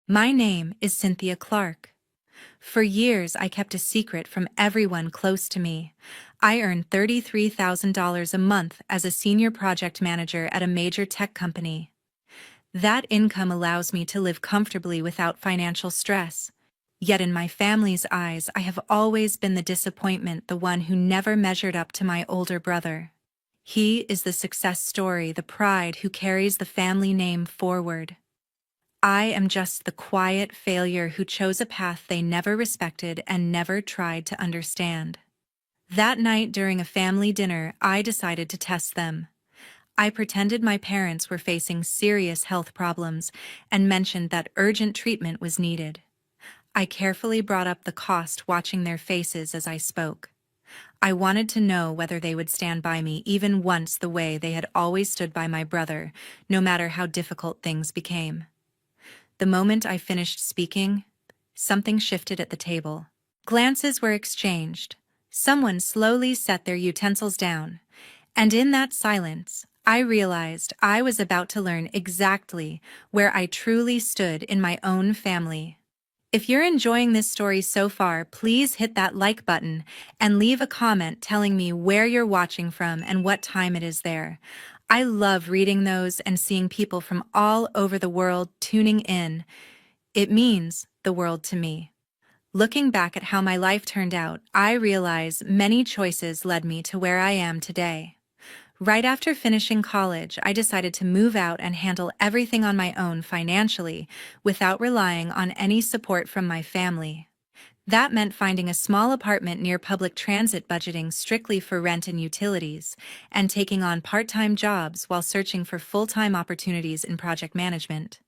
My name is Cynthia Clark. For years, I kept a secret from everyone close to me. I earn $33,000 a month as a senior project manager at a major tech company. That income allows me to live comfortably without financial stress. Yet in my family's eyes, I have always been the disappointment, the one who never measured up to my older brother. He is the success story, the pride who carries the family name forward. I am just the quiet failure who chose a path they never respected and never tried to understand. That night during a family dinner, I decided to test them. I pretended my parents were facing serious health problems and mentioned that urgent treatment was needed. I carefully brought up the cost, watching their faces as I spoke. I wanted to know whether they would stand by me even once, the way they had always stood by my brother, no matter how difficult things became. The moment I finished speaking, something shifted at the table. Glances were exchanged. Someone slowly set their utensils down, and in that silence, I realized I was about to learn exactly where I truly stood in my own family. If you're enjoying this story so far, please hit that like button and leave a comment telling me where you're watching from and what time it is there. I love reading those and seeing people from all over the world tuning in. It means the world to me. Looking back at how my life turned out, I realize many choices led me to where I am today. Right after finishing college, I decided to move out and handle everything on my own financially, without relying on any support from my family. That meant finding a small apartment near public transit, budgeting strictly for rent and utilities, and taking on part-time jobs while searching for full-time opportunities in project management.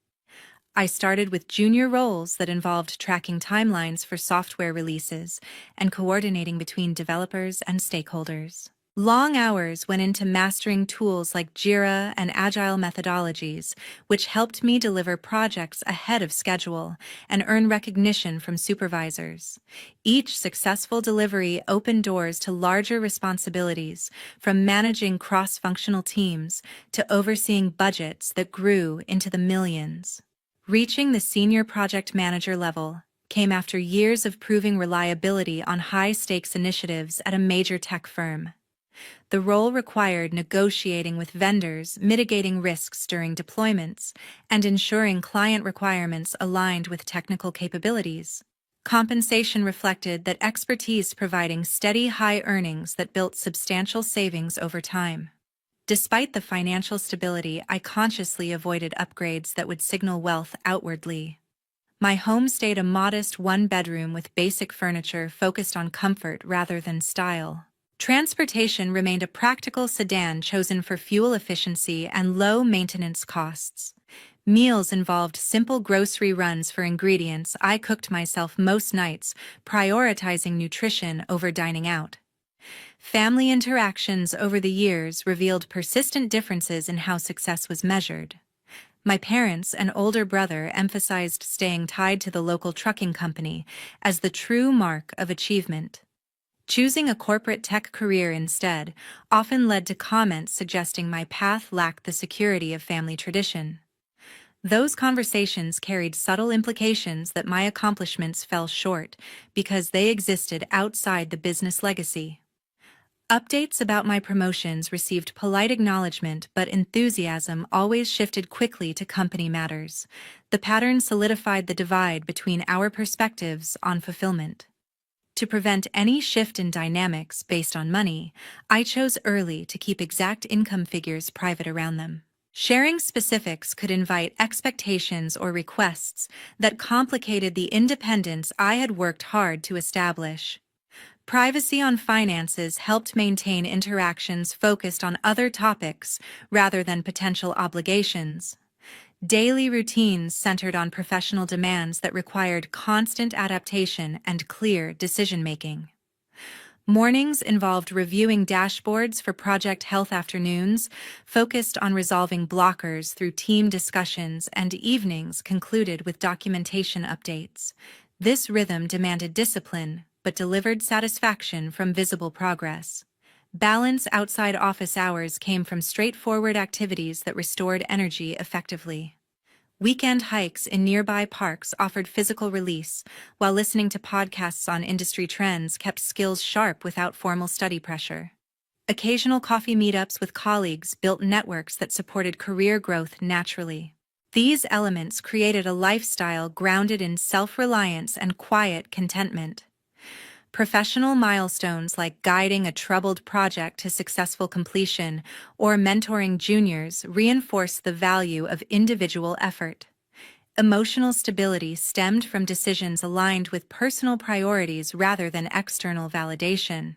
I started with junior roles that involved tracking timelines for software releases and coordinating between developers and stakeholders. Long hours went into mastering tools like Jira and Agile methodologies, which helped me deliver projects ahead of schedule and earn recognition from supervisors. Each successful delivery opened doors to larger responsibilities, from managing cross-functional teams to overseeing budgets that grew into the millions. Reaching the senior project manager level came after years of proving reliability on high-stakes initiatives at a major tech firm. The role required negotiating with vendors, mitigating risks during deployments, and ensuring client requirements aligned with technical capabilities. Compensation reflected that expertise, providing steady high earnings that built substantial savings over time. Despite the financial stability, I consciously avoided upgrades that would signal wealth outwardly. My home stayed a modest one-bedroom with basic furniture focused on comfort rather than style. Transportation remained a practical sedan chosen for fuel efficiency and low maintenance costs. Meals involved simple grocery runs for ingredients I cooked myself most nights, prioritizing nutrition over dining out. Family interactions over the years revealed persistent differences in how success was measured. My parents and older brother emphasized staying tied to the local trucking company as the true mark of achievement. Choosing a corporate tech career instead often led to comments suggesting my path lacked the security of family tradition. Those conversations carried subtle implications that my accomplishments fell short because they existed outside the business legacy. Updates about my promotions received polite acknowledgement, but enthusiasm always shifted quickly to company matters. The pattern solidified the divide between our perspectives on fulfillment. To prevent any shift in dynamics based on money, I chose early to keep exact income figures private around them. Sharing specifics could invite expectations or requests that complicated the independence I had worked hard to establish. Privacy on finances helped maintain interactions focused on other topics rather than potential obligations. Daily routines centered on professional demands that required constant adaptation and clear decision-making. Mornings involved reviewing dashboards for project health, afternoons focused on resolving blockers through team discussions, and evenings concluded with documentation updates. This rhythm demanded discipline, but delivered satisfaction from visible progress. Balance outside office hours came from straightforward activities that restored energy effectively. Weekend hikes in nearby parks offered physical release, while listening to podcasts on industry trends kept skills sharp without formal study pressure. Occasional coffee meetups with colleagues built networks that supported career growth naturally. These elements created a lifestyle grounded in self-reliance and quiet contentment. Professional milestones like guiding a troubled project to successful completion or mentoring juniors reinforce the value of individual effort. Emotional stability stemmed from decisions aligned with personal priorities rather than external validation.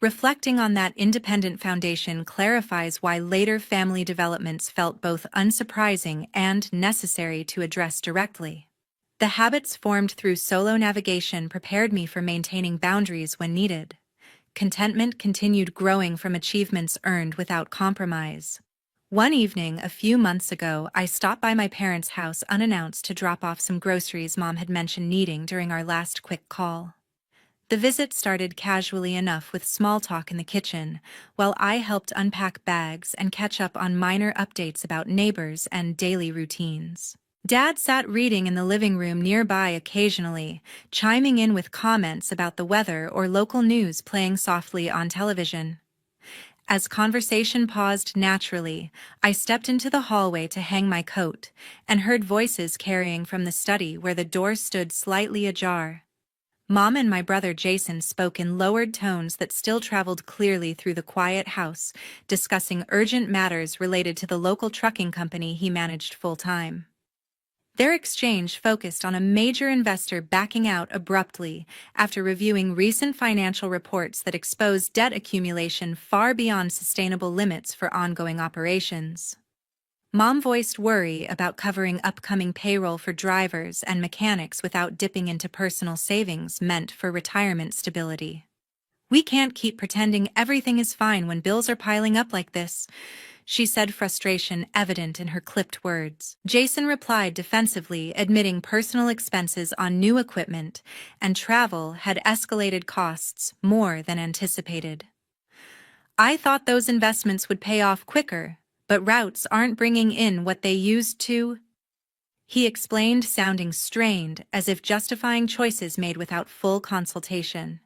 Reflecting on that independent foundation clarifies why later family developments felt both unsurprising and necessary to address directly. The habits formed through solo navigation prepared me for maintaining boundaries when needed. Contentment continued growing from achievements earned without compromise. One evening, a few months ago, I stopped by my parents' house unannounced to drop off some groceries Mom had mentioned needing during our last quick call. The visit started casually enough with small talk in the kitchen, while I helped unpack bags and catch up on minor updates about neighbors and daily routines. Dad sat reading in the living room nearby occasionally, chiming in with comments about the weather or local news playing softly on television. As conversation paused naturally, I stepped into the hallway to hang my coat and heard voices carrying from the study where the door stood slightly ajar. Mom and my brother Jason spoke in lowered tones that still traveled clearly through the quiet house, discussing urgent matters related to the local trucking company he managed full-time. Their exchange focused on a major investor backing out abruptly after reviewing recent financial reports that exposed debt accumulation far beyond sustainable limits for ongoing operations. Mom voiced worry about covering upcoming payroll for drivers and mechanics without dipping into personal savings meant for retirement stability. "We can't keep pretending everything is fine when bills are piling up like this," she said, frustration evident in her clipped words. Jason replied defensively, admitting personal expenses on new equipment and travel had escalated costs more than anticipated. "I thought those investments would pay off quicker, but routes aren't bringing in what they used to," he explained, sounding strained, as if justifying choices made without full consultation.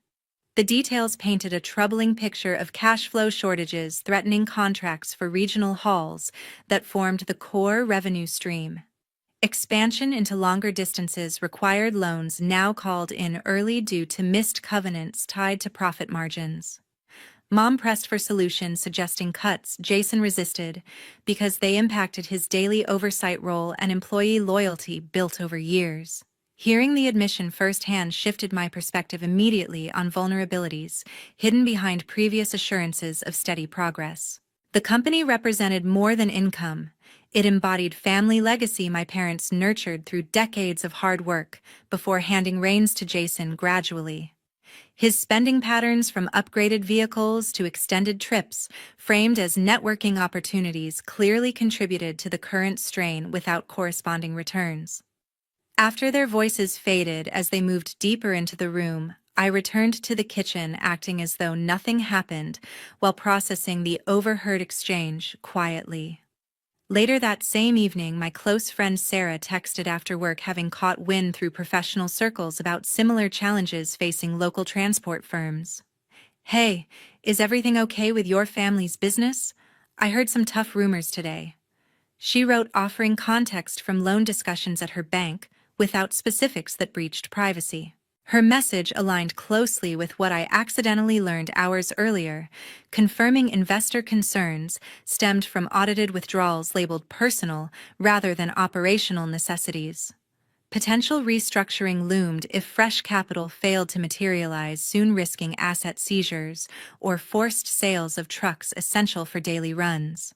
The details painted a troubling picture of cash flow shortages threatening contracts for regional hauls that formed the core revenue stream. Expansion into longer distances required loans now called in early due to missed covenants tied to profit margins. Mom pressed for solutions, suggesting cuts. Jason resisted because they impacted his daily oversight role and employee loyalty built over years. Hearing the admission firsthand shifted my perspective immediately on vulnerabilities hidden behind previous assurances of steady progress. The company represented more than income. It embodied family legacy my parents nurtured through decades of hard work before handing reins to Jason gradually. His spending patterns, from upgraded vehicles to extended trips, framed as networking opportunities, clearly contributed to the current strain without corresponding returns. After their voices faded as they moved deeper into the room, I returned to the kitchen, acting as though nothing happened while processing the overheard exchange quietly. Later that same evening, my close friend Sarah texted after work, having caught wind through professional circles about similar challenges facing local transport firms. "Hey, is everything okay with your family's business? I heard some tough rumors today," she wrote, offering context from loan discussions at her bank, without specifics that breached privacy. Her message aligned closely with what I accidentally learned hours earlier, confirming investor concerns stemmed from audited withdrawals labeled personal rather than operational necessities. Potential restructuring loomed if fresh capital failed to materialize, soon risking asset seizures or forced sales of trucks essential for daily runs.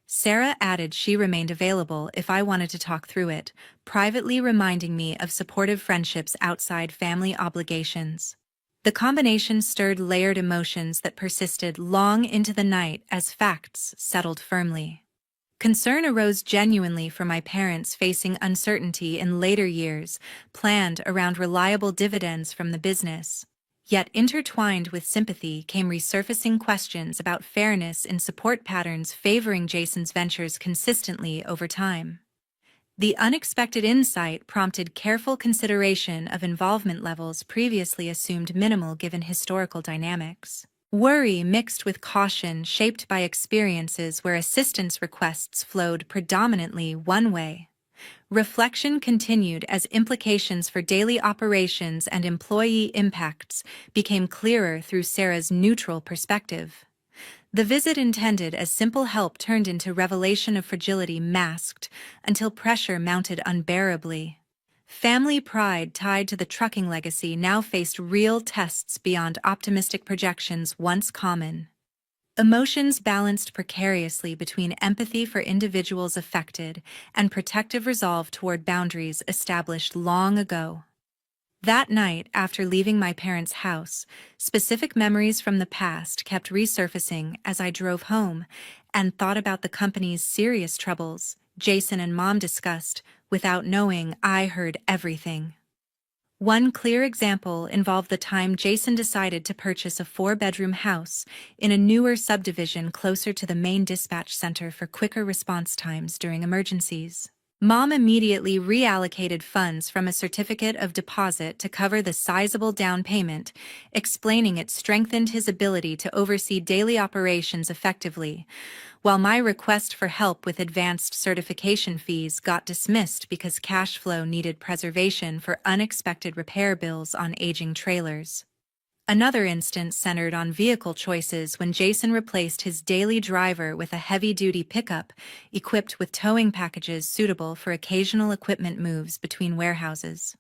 Sarah added she remained available if I wanted to talk through it, privately reminding me of supportive friendships outside family obligations. The combination stirred layered emotions that persisted long into the night as facts settled firmly. Concern arose genuinely for my parents facing uncertainty in later years, planned around reliable dividends from the business. Yet intertwined with sympathy came resurfacing questions about fairness in support patterns favoring Jason's ventures consistently over time. The unexpected insight prompted careful consideration of involvement levels previously assumed minimal given historical dynamics. Worry mixed with caution shaped by experiences where assistance requests flowed predominantly one way. Reflection continued as implications for daily operations and employee impacts became clearer through Sarah's neutral perspective. The visit intended as simple help turned into revelation of fragility masked until pressure mounted unbearably. Family pride tied to the trucking legacy now faced real tests beyond optimistic projections once common. Emotions balanced precariously between empathy for individuals affected and protective resolve toward boundaries established long ago. That night, after leaving my parents' house, specific memories from the past kept resurfacing as I drove home and thought about the company's serious troubles Jason and Mom discussed. Without knowing, I heard everything. One clear example involved the time Jason decided to purchase a 4-bedroom house in a newer subdivision closer to the main dispatch center for quicker response times during emergencies. Mom immediately reallocated funds from a certificate of deposit to cover the sizable down payment, explaining it strengthened his ability to oversee daily operations effectively, while my request for help with advanced certification fees got dismissed because cash flow needed preservation for unexpected repair bills on aging trailers. Another instance centered on vehicle choices when Jason replaced his daily driver with a heavy-duty pickup equipped with towing packages suitable for occasional equipment moves between warehouses.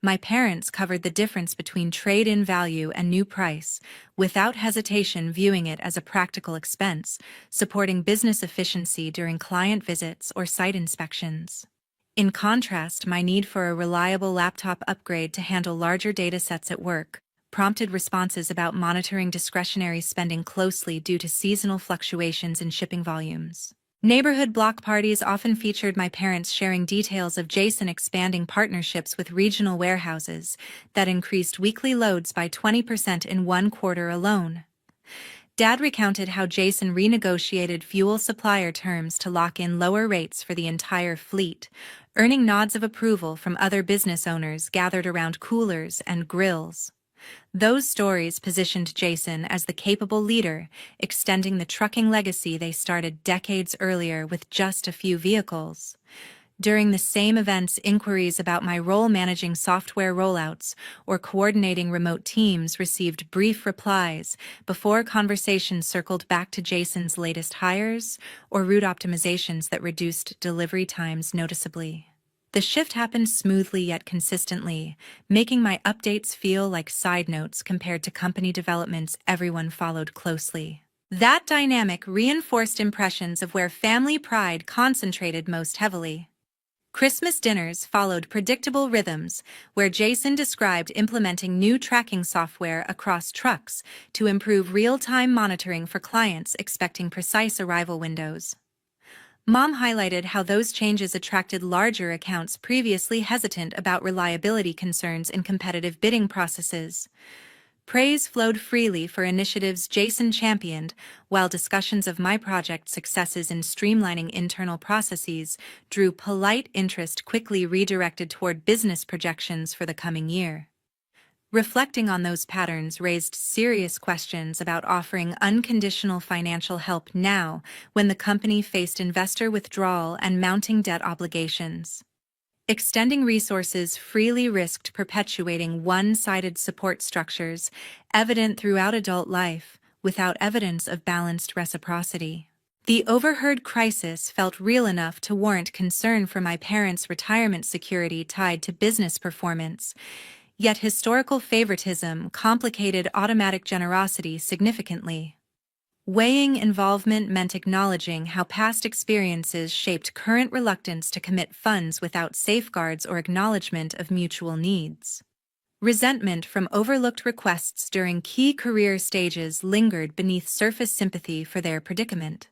My parents covered the difference between trade-in value and new price, without hesitation viewing it as a practical expense, supporting business efficiency during client visits or site inspections. In contrast, my need for a reliable laptop upgrade to handle larger data sets at work prompted responses about monitoring discretionary spending closely due to seasonal fluctuations in shipping volumes. Neighborhood block parties often featured my parents sharing details of Jason expanding partnerships with regional warehouses that increased weekly loads by 20% in one quarter alone. Dad recounted how Jason renegotiated fuel supplier terms to lock in lower rates for the entire fleet, earning nods of approval from other business owners gathered around coolers and grills. Those stories positioned Jason as the capable leader, extending the trucking legacy they started decades earlier with just a few vehicles. During the same events, inquiries about my role managing software rollouts or coordinating remote teams received brief replies before conversations circled back to Jason's latest hires or route optimizations that reduced delivery times noticeably. The shift happened smoothly yet consistently, making my updates feel like side notes compared to company developments everyone followed closely. That dynamic reinforced impressions of where family pride concentrated most heavily. Christmas dinners followed predictable rhythms, where Jason described implementing new tracking software across trucks to improve real-time monitoring for clients expecting precise arrival windows. Mom highlighted how those changes attracted larger accounts previously hesitant about reliability concerns in competitive bidding processes. Praise flowed freely for initiatives Jason championed, while discussions of my project successes in streamlining internal processes drew polite interest quickly redirected toward business projections for the coming year. Reflecting on those patterns raised serious questions about offering unconditional financial help now when the company faced investor withdrawal and mounting debt obligations. Extending resources freely risked perpetuating one-sided support structures evident throughout adult life without evidence of balanced reciprocity. The overheard crisis felt real enough to warrant concern for my parents' retirement security tied to business performance. Yet historical favoritism complicated automatic generosity significantly. Weighing involvement meant acknowledging how past experiences shaped current reluctance to commit funds without safeguards or acknowledgement of mutual needs. Resentment from overlooked requests during key career stages lingered beneath surface sympathy for their predicament.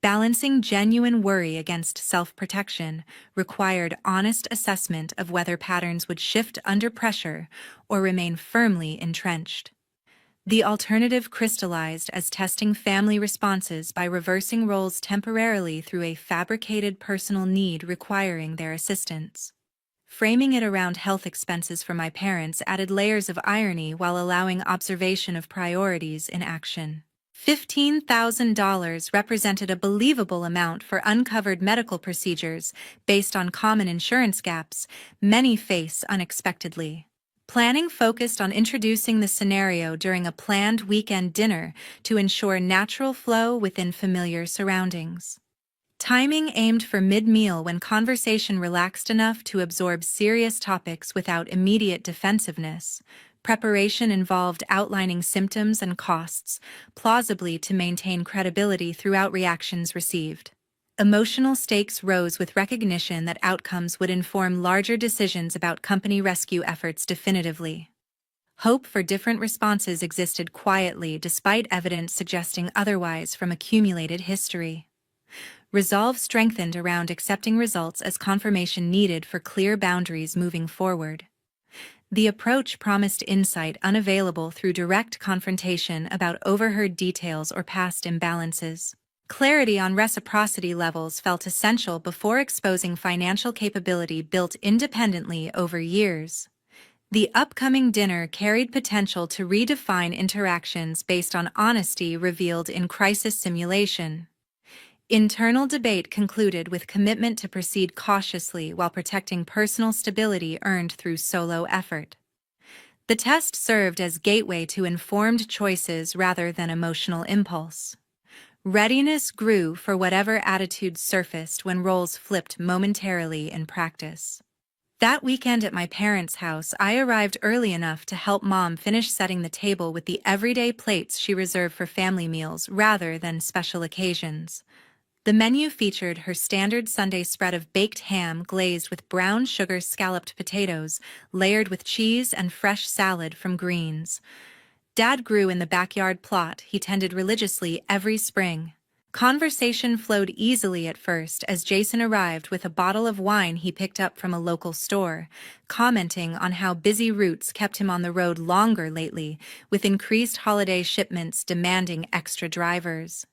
Balancing genuine worry against self-protection required honest assessment of whether patterns would shift under pressure or remain firmly entrenched. The alternative crystallized as testing family responses by reversing roles temporarily through a fabricated personal need requiring their assistance. Framing it around health expenses for my parents added layers of irony while allowing observation of priorities in action. $15,000 represented a believable amount for uncovered medical procedures based on common insurance gaps many face unexpectedly. Planning focused on introducing the scenario during a planned weekend dinner to ensure natural flow within familiar surroundings. Timing aimed for mid-meal when conversation relaxed enough to absorb serious topics without immediate defensiveness. Preparation involved outlining symptoms and costs, plausibly to maintain credibility throughout reactions received. Emotional stakes rose with recognition that outcomes would inform larger decisions about company rescue efforts definitively. Hope for different responses existed quietly despite evidence suggesting otherwise from accumulated history. Resolve strengthened around accepting results as confirmation needed for clear boundaries moving forward. The approach promised insight unavailable through direct confrontation about overheard details or past imbalances. Clarity on reciprocity levels felt essential before exposing financial capability built independently over years. The upcoming dinner carried potential to redefine interactions based on honesty revealed in crisis simulation. Internal debate concluded with commitment to proceed cautiously while protecting personal stability earned through solo effort. The test served as gateway to informed choices rather than emotional impulse. Readiness grew for whatever attitudes surfaced when roles flipped momentarily in practice. That weekend at my parents' house, I arrived early enough to help Mom finish setting the table with the everyday plates she reserved for family meals rather than special occasions. The menu featured her standard Sunday spread of baked ham glazed with brown sugar scalloped potatoes, layered with cheese and fresh salad from greens. Dad grew in the backyard plot he tended religiously every spring. Conversation flowed easily at first as Jason arrived with a bottle of wine he picked up from a local store, commenting on how busy routes kept him on the road longer lately, with increased holiday shipments demanding extra drivers.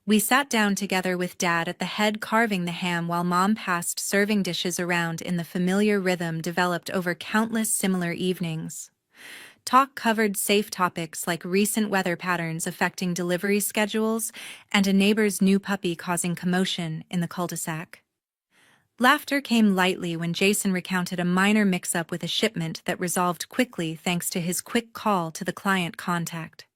We sat down together with Dad at the head carving the ham while Mom passed serving dishes around in the familiar rhythm developed over countless similar evenings. Talk covered safe topics like recent weather patterns affecting delivery schedules and a neighbor's new puppy causing commotion in the cul-de-sac. Laughter came lightly when Jason recounted a minor mix-up with a shipment that resolved quickly thanks to his quick call to the client contact.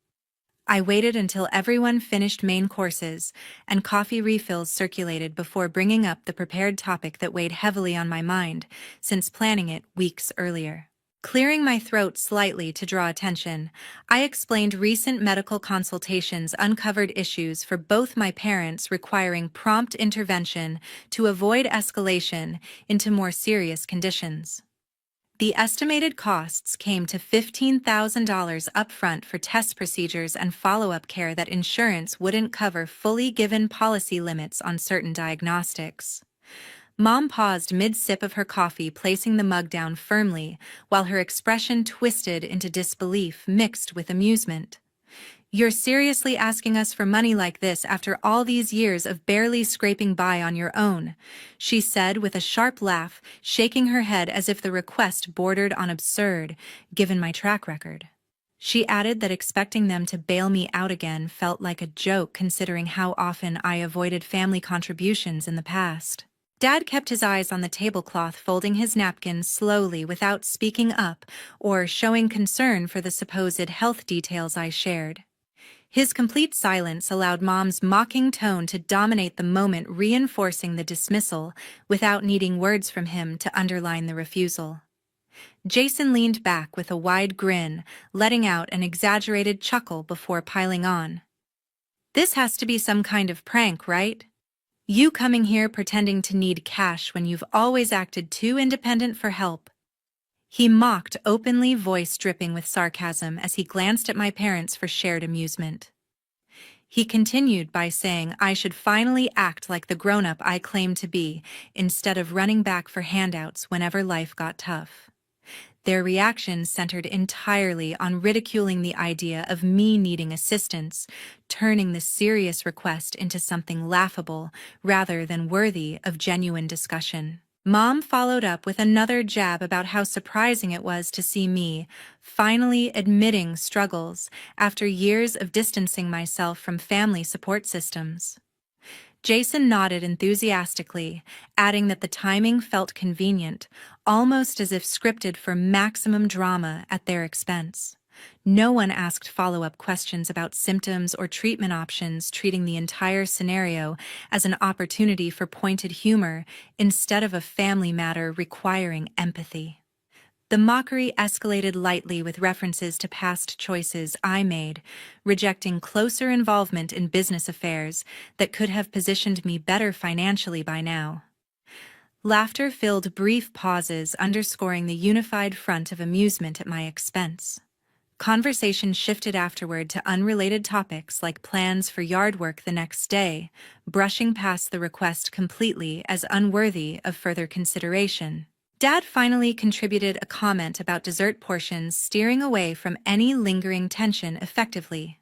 I waited until everyone finished main courses and coffee refills circulated before bringing up the prepared topic that weighed heavily on my mind since planning it weeks earlier. Clearing my throat slightly to draw attention, I explained recent medical consultations uncovered issues for both my parents requiring prompt intervention to avoid escalation into more serious conditions. The estimated costs came to $15,000 upfront for test procedures and follow-up care that insurance wouldn't cover fully given policy limits on certain diagnostics. Mom paused mid-sip of her coffee, placing the mug down firmly, while her expression twisted into disbelief mixed with amusement. "You're seriously asking us for money like this after all these years of barely scraping by on your own," she said with a sharp laugh, shaking her head as if the request bordered on absurd, given my track record. She added that expecting them to bail me out again felt like a joke considering how often I avoided family contributions in the past. Dad kept his eyes on the tablecloth, folding his napkin slowly without speaking up or showing concern for the supposed health details I shared. His complete silence allowed Mom's mocking tone to dominate the moment, reinforcing the dismissal without needing words from him to underline the refusal. Jason leaned back with a wide grin, letting out an exaggerated chuckle before piling on. "This has to be some kind of prank, right? You coming here pretending to need cash when you've always acted too independent for help." He mocked openly, voice dripping with sarcasm as he glanced at my parents for shared amusement. He continued by saying I should finally act like the grown-up I claimed to be, instead of running back for handouts whenever life got tough. Their reactions centered entirely on ridiculing the idea of me needing assistance, turning the serious request into something laughable rather than worthy of genuine discussion. Mom followed up with another jab about how surprising it was to see me finally admitting struggles after years of distancing myself from family support systems. Jason nodded enthusiastically, adding that the timing felt convenient, almost as if scripted for maximum drama at their expense. No one asked follow-up questions about symptoms or treatment options, treating the entire scenario as an opportunity for pointed humor instead of a family matter requiring empathy. The mockery escalated lightly with references to past choices I made, rejecting closer involvement in business affairs that could have positioned me better financially by now. Laughter filled brief pauses, underscoring the unified front of amusement at my expense. Conversation shifted afterward to unrelated topics like plans for yard work the next day, brushing past the request completely as unworthy of further consideration. Dad finally contributed a comment about dessert portions, steering away from any lingering tension effectively.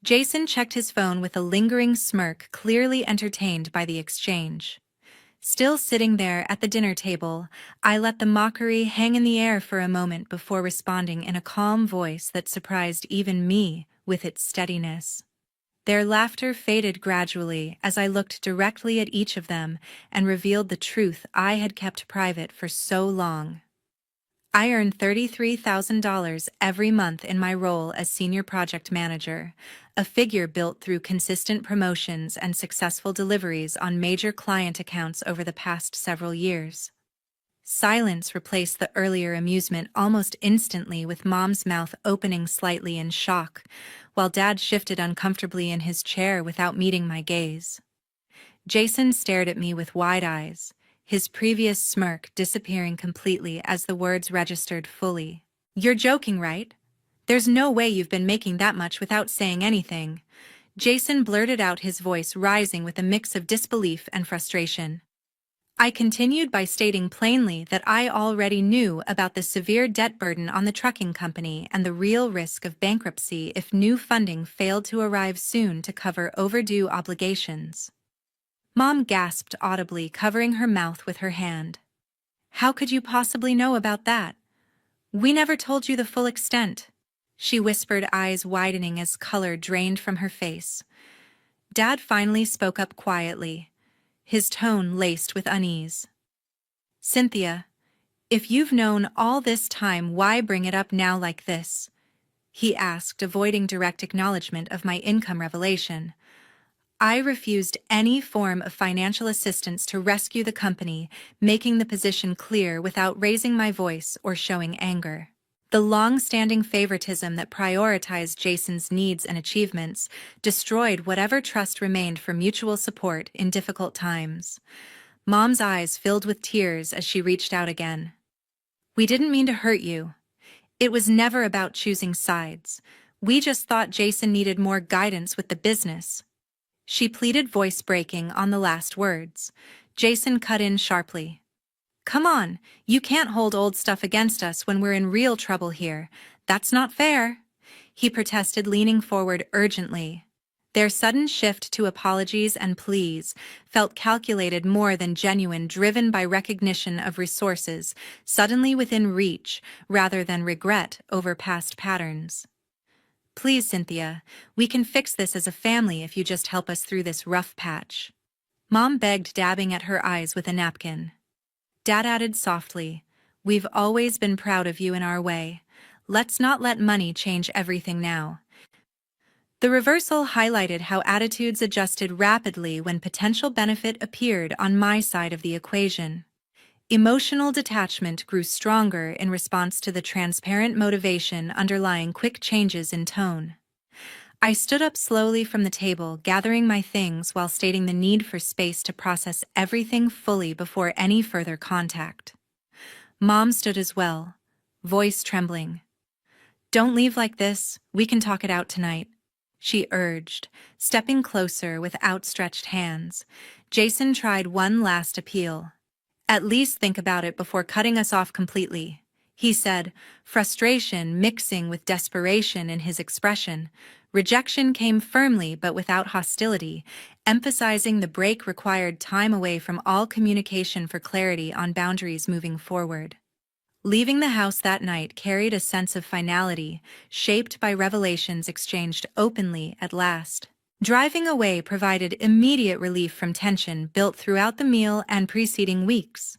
Jason checked his phone with a lingering smirk, clearly entertained by the exchange. Still sitting there at the dinner table, I let the mockery hang in the air for a moment before responding in a calm voice that surprised even me with its steadiness. Their laughter faded gradually as I looked directly at each of them and revealed the truth I had kept private for so long. I earn $33,000 every month in my role as senior project manager, a figure built through consistent promotions and successful deliveries on major client accounts over the past several years. Silence replaced the earlier amusement almost instantly, with Mom's mouth opening slightly in shock, while Dad shifted uncomfortably in his chair without meeting my gaze. Jason stared at me with wide eyes, his previous smirk disappearing completely as the words registered fully. "You're joking, right? There's no way you've been making that much without saying anything." Jason blurted out, his voice rising with a mix of disbelief and frustration. I continued by stating plainly that I already knew about the severe debt burden on the trucking company and the real risk of bankruptcy if new funding failed to arrive soon to cover overdue obligations. Mom gasped audibly, covering her mouth with her hand. "How could you possibly know about that? We never told you the full extent," she whispered, eyes widening as color drained from her face. Dad finally spoke up quietly, his tone laced with unease. "Cynthia, if you've known all this time, why bring it up now like this?" he asked, avoiding direct acknowledgement of my income revelation. I refused any form of financial assistance to rescue the company, making the position clear without raising my voice or showing anger. The long-standing favoritism that prioritized Jason's needs and achievements destroyed whatever trust remained for mutual support in difficult times. Mom's eyes filled with tears as she reached out again. "We didn't mean to hurt you. It was never about choosing sides. We just thought Jason needed more guidance with the business," she pleaded, voice breaking on the last words. Jason cut in sharply. "Come on, you can't hold old stuff against us when we're in real trouble here. That's not fair," he protested, leaning forward urgently. Their sudden shift to apologies and pleas felt calculated more than genuine, driven by recognition of resources suddenly within reach rather than regret over past patterns. "Please, Cynthia, we can fix this as a family if you just help us through this rough patch," Mom begged, dabbing at her eyes with a napkin. Dad added softly, "We've always been proud of you in our way. Let's not let money change everything now." The reversal highlighted how attitudes adjusted rapidly when potential benefit appeared on my side of the equation. Emotional detachment grew stronger in response to the transparent motivation underlying quick changes in tone. I stood up slowly from the table, gathering my things while stating the need for space to process everything fully before any further contact. Mom stood as well, voice trembling. "Don't leave like this, we can talk it out tonight," she urged, stepping closer with outstretched hands. Jason tried one last appeal. "At least think about it before cutting us off completely," he said, frustration mixing with desperation in his expression. Rejection came firmly but without hostility, emphasizing the break required time away from all communication for clarity on boundaries moving forward. Leaving the house that night carried a sense of finality, shaped by revelations exchanged openly at last. Driving away provided immediate relief from tension built throughout the meal and preceding weeks.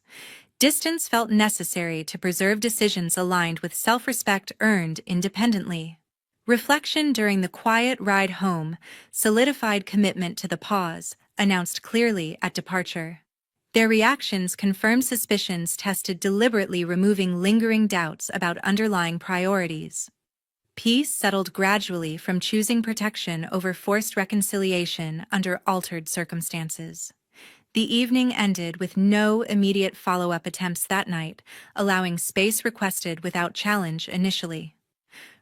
Distance felt necessary to preserve decisions aligned with self-respect earned independently. Reflection during the quiet ride home solidified commitment to the pause, announced clearly at departure. Their reactions confirmed suspicions tested deliberately, removing lingering doubts about underlying priorities. Peace settled gradually from choosing protection over forced reconciliation under altered circumstances. The evening ended with no immediate follow-up attempts that night, allowing space requested without challenge initially.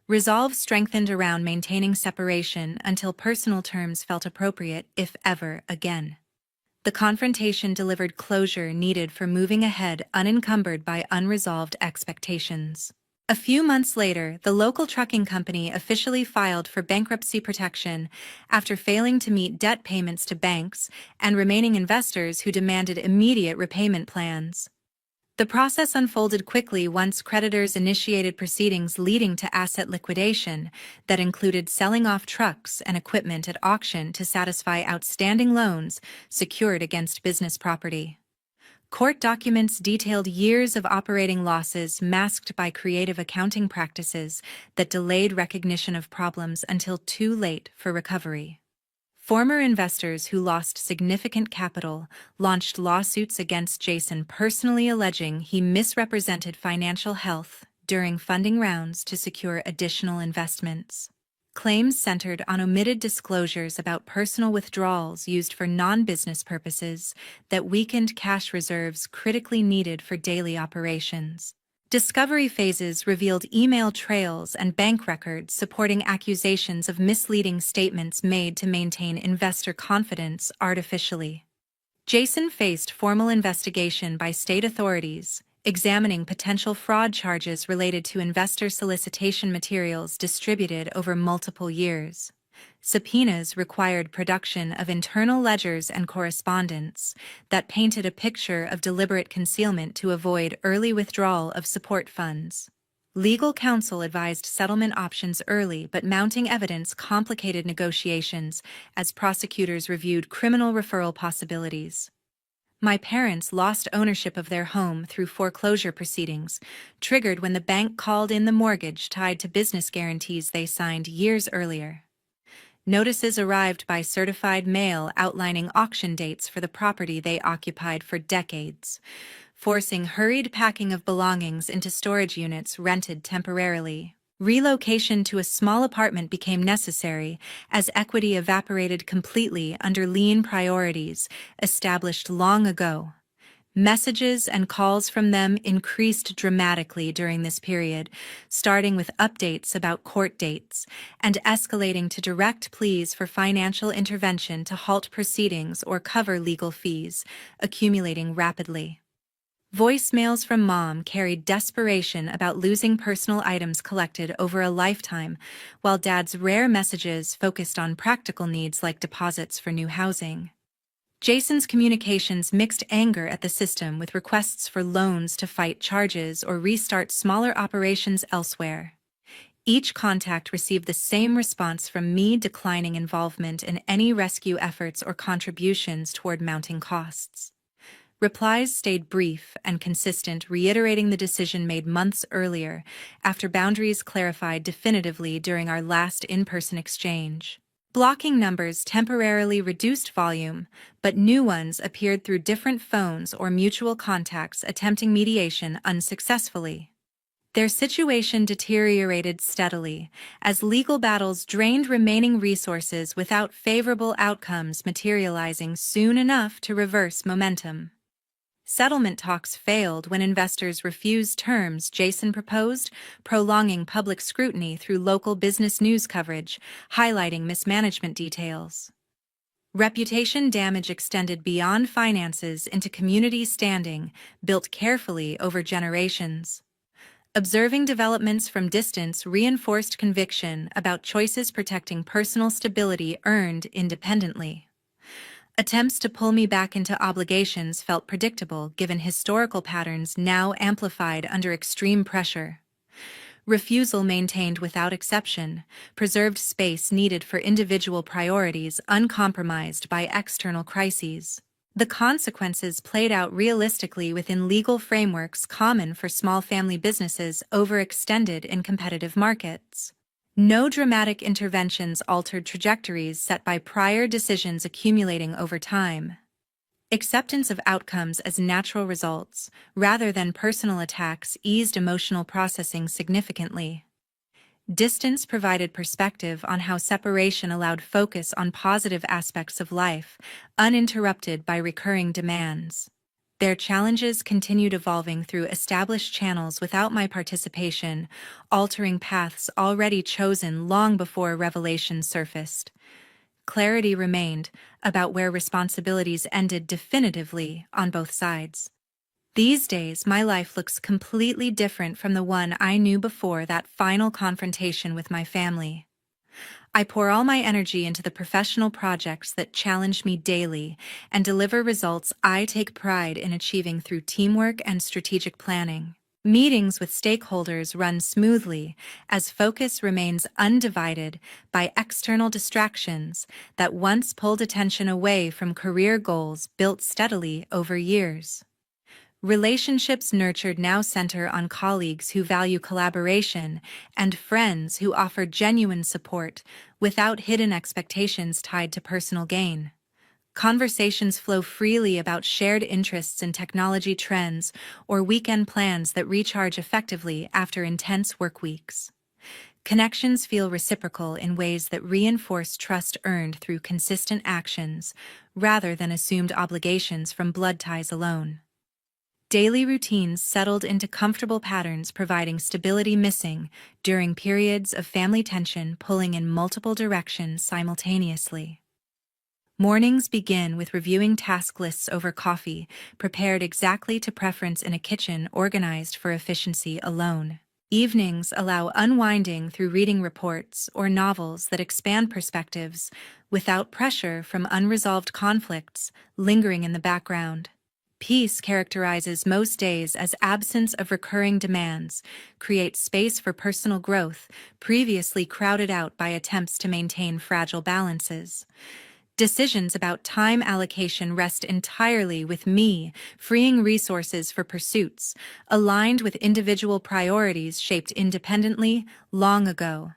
Resolve strengthened around maintaining separation until personal terms felt appropriate, if ever again. The confrontation delivered closure needed for moving ahead unencumbered by unresolved expectations. A few months later, the local trucking company officially filed for bankruptcy protection after failing to meet debt payments to banks and remaining investors who demanded immediate repayment plans. The process unfolded quickly once creditors initiated proceedings leading to asset liquidation that included selling off trucks and equipment at auction to satisfy outstanding loans secured against business property. Court documents detailed years of operating losses masked by creative accounting practices that delayed recognition of problems until too late for recovery. Former investors who lost significant capital launched lawsuits against Jason, personally alleging he misrepresented financial health during funding rounds to secure additional investments. Claims centered on omitted disclosures about personal withdrawals used for non-business purposes that weakened cash reserves critically needed for daily operations. Discovery phases revealed email trails and bank records supporting accusations of misleading statements made to maintain investor confidence artificially. Jason faced formal investigation by state authorities, examining potential fraud charges related to investor solicitation materials distributed over multiple years. Subpoenas required production of internal ledgers and correspondence that painted a picture of deliberate concealment to avoid early withdrawal of support funds. Legal counsel advised settlement options early, but mounting evidence complicated negotiations as prosecutors reviewed criminal referral possibilities. My parents lost ownership of their home through foreclosure proceedings, triggered when the bank called in the mortgage tied to business guarantees they signed years earlier. Notices arrived by certified mail outlining auction dates for the property they occupied for decades, forcing hurried packing of belongings into storage units rented temporarily. Relocation to a small apartment became necessary as equity evaporated completely under lien priorities established long ago. Messages and calls from them increased dramatically during this period, starting with updates about court dates and escalating to direct pleas for financial intervention to halt proceedings or cover legal fees, accumulating rapidly. Voicemails from Mom carried desperation about losing personal items collected over a lifetime, while Dad's rare messages focused on practical needs like deposits for new housing. Jason's communications mixed anger at the system with requests for loans to fight charges or restart smaller operations elsewhere. Each contact received the same response from me: declining involvement in any rescue efforts or contributions toward mounting costs. Replies stayed brief and consistent, reiterating the decision made months earlier, after boundaries clarified definitively during our last in-person exchange. Blocking numbers temporarily reduced volume, but new ones appeared through different phones or mutual contacts attempting mediation unsuccessfully. Their situation deteriorated steadily as legal battles drained remaining resources without favorable outcomes materializing soon enough to reverse momentum. Settlement talks failed when investors refused terms Jason proposed, prolonging public scrutiny through local business news coverage, highlighting mismanagement details. Reputation damage extended beyond finances into community standing, built carefully over generations. Observing developments from distance reinforced conviction about choices protecting personal stability earned independently. Attempts to pull me back into obligations felt predictable given historical patterns now amplified under extreme pressure. Refusal maintained without exception, preserved space needed for individual priorities uncompromised by external crises. The consequences played out realistically within legal frameworks common for small family businesses overextended in competitive markets. No dramatic interventions altered trajectories set by prior decisions accumulating over time. Acceptance of outcomes as natural results, rather than personal attacks, eased emotional processing significantly. Distance provided perspective on how separation allowed focus on positive aspects of life, uninterrupted by recurring demands. Their challenges continued evolving through established channels without my participation, altering paths already chosen long before revelations surfaced. Clarity remained about where responsibilities ended definitively on both sides. These days, my life looks completely different from the one I knew before that final confrontation with my family. I pour all my energy into the professional projects that challenge me daily and deliver results I take pride in achieving through teamwork and strategic planning. Meetings with stakeholders run smoothly as focus remains undivided by external distractions that once pulled attention away from career goals built steadily over years. Relationships nurtured now center on colleagues who value collaboration and friends who offer genuine support without hidden expectations tied to personal gain. Conversations flow freely about shared interests in technology trends or weekend plans that recharge effectively after intense work weeks. Connections feel reciprocal in ways that reinforce trust earned through consistent actions rather than assumed obligations from blood ties alone. Daily routines settled into comfortable patterns, providing stability missing during periods of family tension pulling in multiple directions simultaneously. Mornings begin with reviewing task lists over coffee, prepared exactly to preference in a kitchen organized for efficiency alone. Evenings allow unwinding through reading reports or novels that expand perspectives without pressure from unresolved conflicts lingering in the background. Peace characterizes most days as absence of recurring demands, creates space for personal growth, previously crowded out by attempts to maintain fragile balances. Decisions about time allocation rest entirely with me, freeing resources for pursuits aligned with individual priorities shaped independently long ago.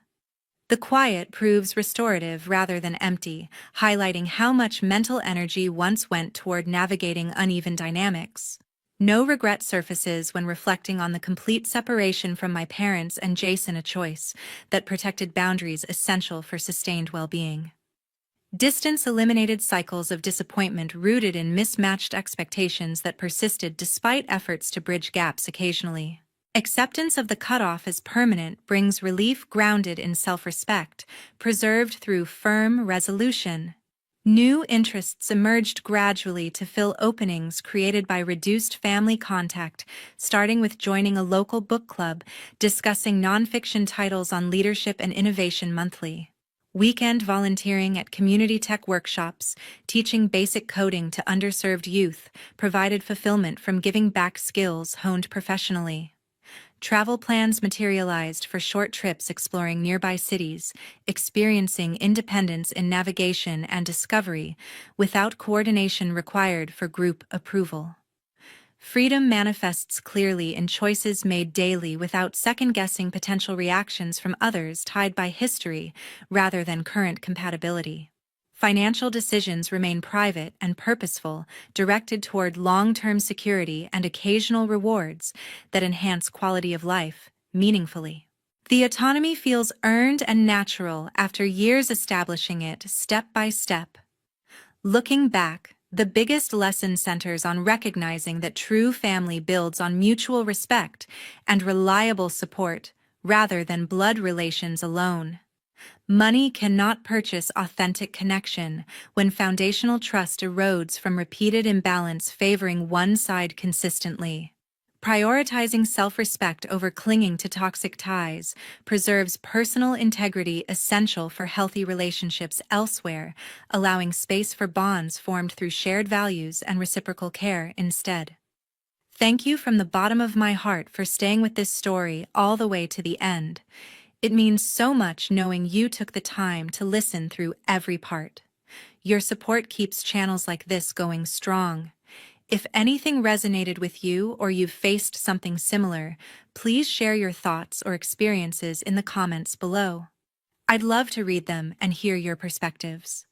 The quiet proves restorative rather than empty, highlighting how much mental energy once went toward navigating uneven dynamics. No regret surfaces when reflecting on the complete separation from my parents and Jason, a choice that protected boundaries essential for sustained well-being. Distance eliminated cycles of disappointment rooted in mismatched expectations that persisted despite efforts to bridge gaps occasionally. Acceptance of the cutoff as permanent brings relief grounded in self-respect, preserved through firm resolution. New interests emerged gradually to fill openings created by reduced family contact, starting with joining a local book club, discussing nonfiction titles on leadership and innovation monthly. Weekend volunteering at community tech workshops, teaching basic coding to underserved youth, provided fulfillment from giving back skills honed professionally. Travel plans materialized for short trips exploring nearby cities, experiencing independence in navigation and discovery without coordination required for group approval. Freedom manifests clearly in choices made daily without second-guessing potential reactions from others tied by history rather than current compatibility. Financial decisions remain private and purposeful, directed toward long-term security and occasional rewards that enhance quality of life meaningfully. The autonomy feels earned and natural after years establishing it step by step. Looking back, the biggest lesson centers on recognizing that true family builds on mutual respect and reliable support rather than blood relations alone. Money cannot purchase authentic connection when foundational trust erodes from repeated imbalance favoring one side consistently. Prioritizing self-respect over clinging to toxic ties preserves personal integrity essential for healthy relationships elsewhere, allowing space for bonds formed through shared values and reciprocal care instead. Thank you from the bottom of my heart for staying with this story all the way to the end. It means so much knowing you took the time to listen through every part. Your support keeps channels like this going strong. If anything resonated with you or you've faced something similar, please share your thoughts or experiences in the comments below. I'd love to read them and hear your perspectives.